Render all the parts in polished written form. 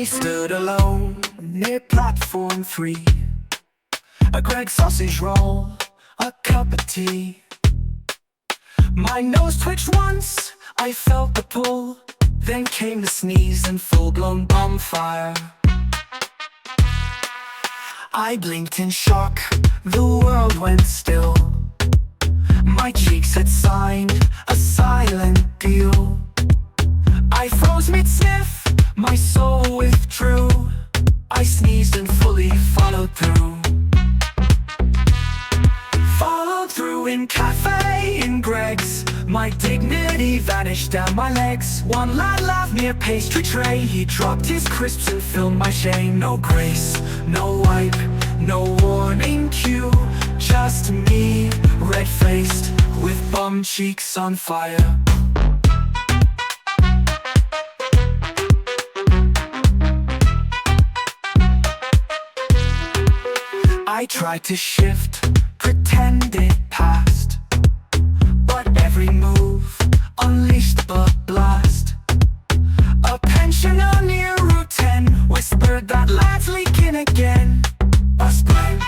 I stood alone near platform 3. A Greg sausage roll, a cup of tea. My nose twitched once, I felt the pull. Then came the sneeze and full-blown bonfire. I blinked in shock, the world went still. My cheeks had signed a silent deal. I froze mid-sniff, my soul withdrew. I sneezed and fully followed through. Followed through in Café in Greg's. My dignity vanished down my legs. One lad laughed near pastry tray. He dropped his crisps and filmed my shame. No grace, no wipe, no warning cue. Just me, red-faced, with bum cheeks on fire. I tried to shift, pretend it passed, but every move unleashed the blast. A pensioner near Route 10 whispered that lad's leaking again. A spray.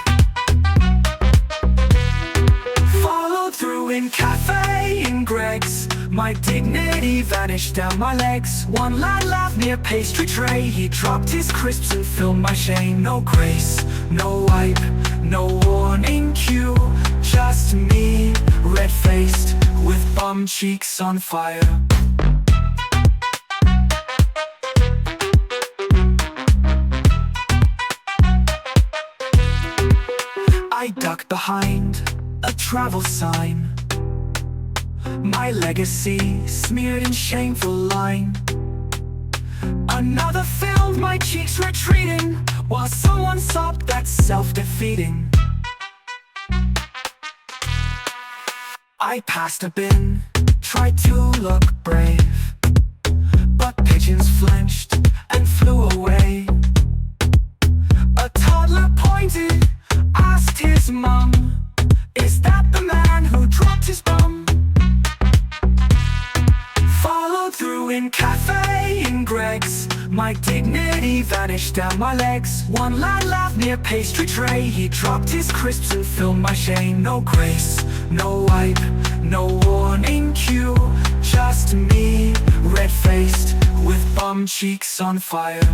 Followed through in Café in Greg's. My dignity vanished down my legs. One lad laughed near pastry tray. He dropped his crisps and filmed my shame. No grace, no wipe, no warning cue. Just me, red-faced, with bum cheeks on fire. I ducked behind a travel sign. My legacy smeared in shameful line. Another filled my cheeks retreating, while someone sobbed that's self-defeating. I passed a bin, tried to look brave, but pigeons flinched and flew away. A toddler pointed, asked his mum, "Is that the man who dropped his bum?" Followed through in Café in Greg's. My dignity vanished down my legs. One lad laughed near pastry tray. He dropped his crisps and filmed my shame. No grace, no wipe, no warning cue. Just me, red-faced, with bum cheeks on fire.